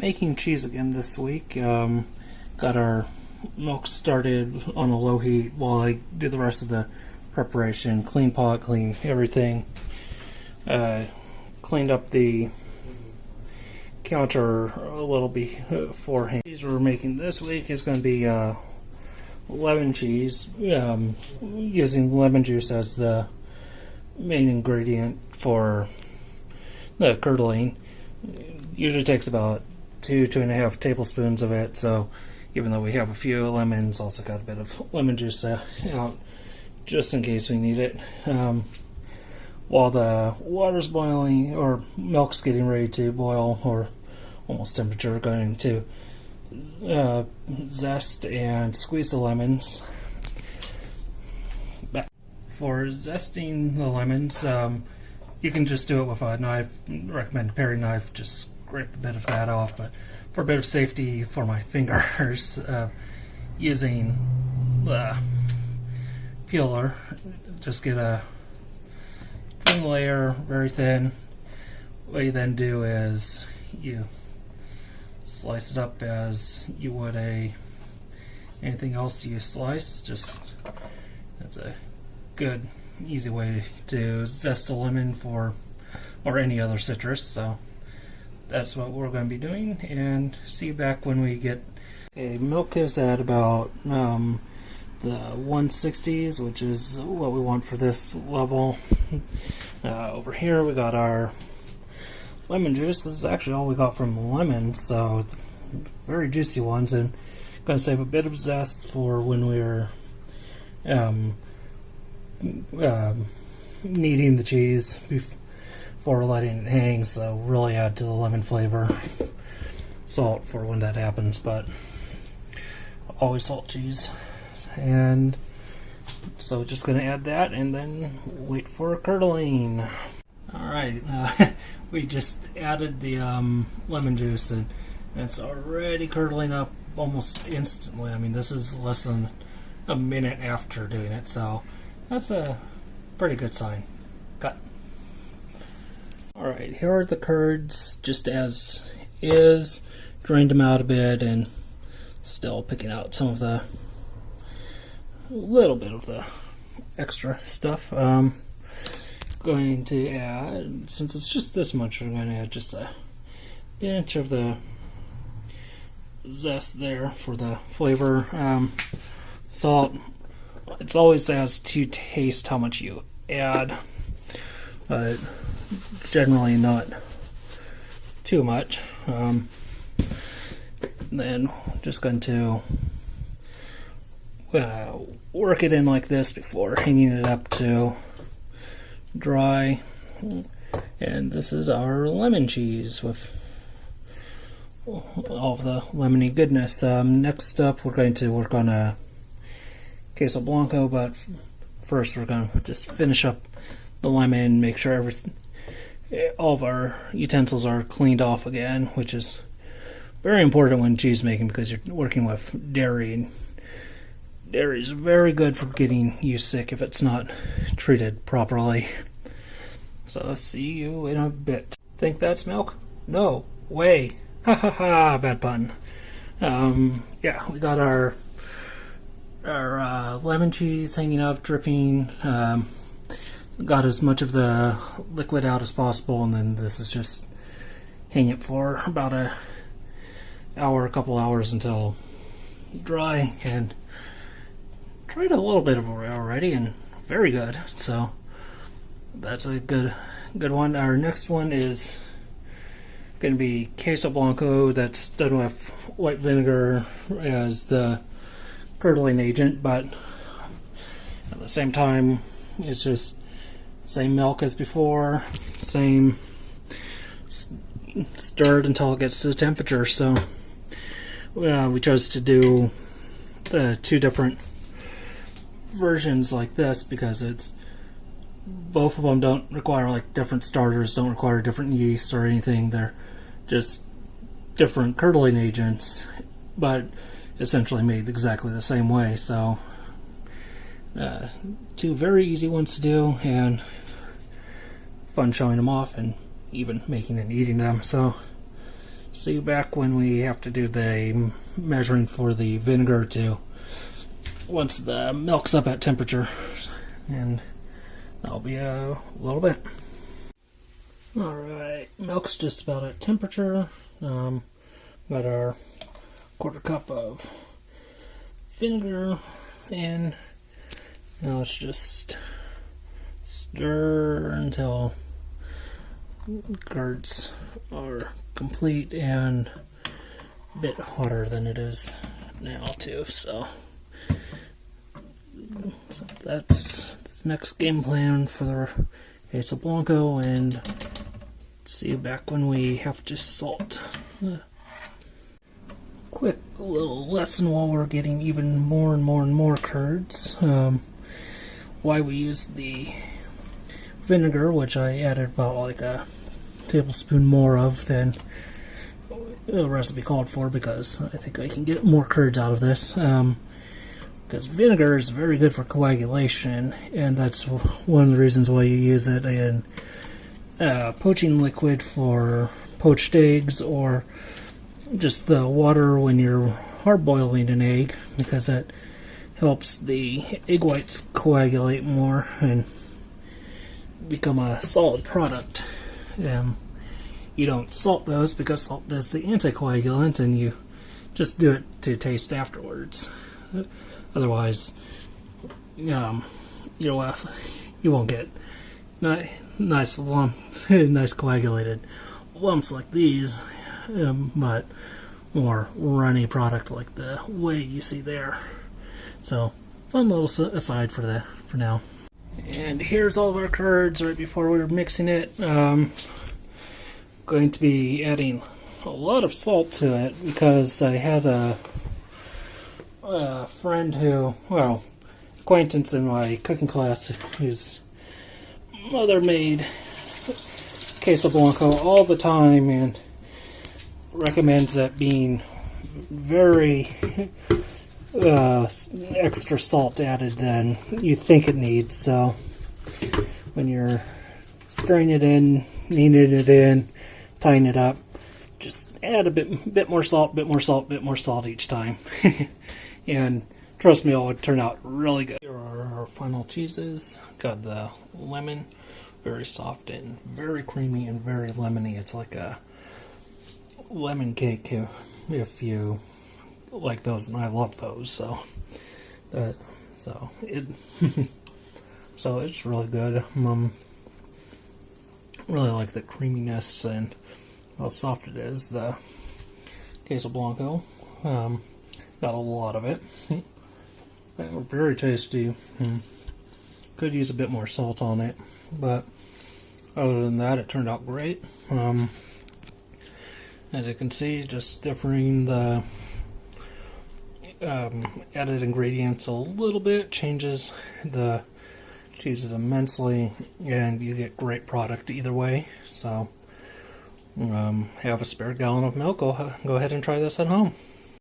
making cheese again this week. Got our milk started on a low heat while I do the rest of the preparation. Clean pot, clean everything. Cleaned up the counter a little beforehand. The cheese we're making this week is going to be lemon cheese, using lemon juice as the main ingredient for the curdling. Usually takes about 2.5 tablespoons of it, so even though we have a few lemons, also got a bit of lemon juice out just in case we need it. While the water's boiling, or milk's getting ready to boil, or almost temperature, going to zest and squeeze the lemons. For zesting the lemons, you can just do it with a knife. I recommend a paring knife, just scrape a bit of that off, but for a bit of safety for my fingers, using the peeler, just get a thin layer, very thin. What you then do is you slice it up as you would anything else you slice. Just that's a good, easy way to zest a lemon or any other citrus. So that's what we're going to be doing, and see you back when we get. Okay, milk is at about the 160s, which is what we want for this level. Over here we got our lemon juice. This is actually all we got from the lemons, so very juicy ones, and going to save a bit of zest for when we're kneading the cheese before letting it hang, so really add to the lemon flavor. Salt for when that happens, but always salt cheese. And so just going to add that and then wait for curdling. Alright, we just added the lemon juice, and it's already curdling up almost instantly. I mean, this is less than a minute after doing it, so that's a pretty good sign. Cut. Alright, here are the curds just as is. Drained them out a bit and still picking out some of the little bit of the extra stuff. Going to add, since it's just this much, we're going to add just a pinch of the zest there for the flavor. Salt, it's always as to taste how much you add, but generally not too much. Then just going to work it in like this before hanging it up to dry. And this is our lemon cheese with all of the lemony goodness. Next up, we're going to work on a Queso Blanco, but first we're going to just finish up the lemon, make sure all of our utensils are cleaned off again, which is very important when cheese making because you're working with dairy, and dairy is very good for getting you sick if it's not treated properly. So see you in a bit. Think that's milk? No way. Ha ha ha, bad pun. Yeah, we got our lemon cheese hanging up, dripping. Got as much of the liquid out as possible, and then this is just hang it for about a couple hours until dry, and tried a little bit of it already and very good. So that's a good one. Our next one is going to be Queso Blanco, that's done with white vinegar as the curdling agent, but at the same time it's just same milk as before, same stirred until it gets to the temperature. So we chose to do two different versions like this because both of them don't require like different starters, don't require different yeast or anything. They're just different curdling agents, but essentially made exactly the same way. So two very easy ones to do, and fun showing them off and even making and eating them. So See you back when we have to do the measuring for the vinegar too. Once the milk's up at temperature, and that'll be a little bit. Alright, milk's just about at temperature. Got our 1/4 cup of vinegar in. Now let's just stir until curds are complete and a bit hotter than it is now too. So that's the next game plan for the Queso Blanco, and see you back when we have to salt. Quick little lesson while we're getting even more and more curds. Why we use the vinegar, which I added about like a tablespoon more of than the recipe called for, because I think I can get more curds out of this. Because vinegar is very good for coagulation, and that's one of the reasons why you use it in poaching liquid for poached eggs, or just the water when you're hard boiling an egg, because that helps the egg whites coagulate more and become a solid product. You don't salt those because salt is the anticoagulant, and you just do it to taste afterwards. Otherwise, you won't get nice nice coagulated lumps like these, but more runny product like the way you see there. So, fun little aside for now. And here's all of our curds right before we were mixing it. Going to be adding a lot of salt to it because I had a friend acquaintance in my cooking class whose mother made Queso Blanco all the time and recommends it being very extra salt added than you think it needs. So when you're stirring it in, kneading it in, tying it up, just add a bit more salt, bit more salt each time. And trust me, it would turn out really good. Here are our final cheeses. Got the lemon, very soft and very creamy and very lemony. It's like a lemon cake if you like those, and I love those. So it's really good. Really like the creaminess and how soft it is. The Queso Blanco, got a lot of it. Very tasty. Could use a bit more salt on it, but other than that, it turned out great. As you can see, just differing the added ingredients a little bit changes the cheeses immensely, and you get great product either way. So have a spare gallon of milk, go ahead and try this at home.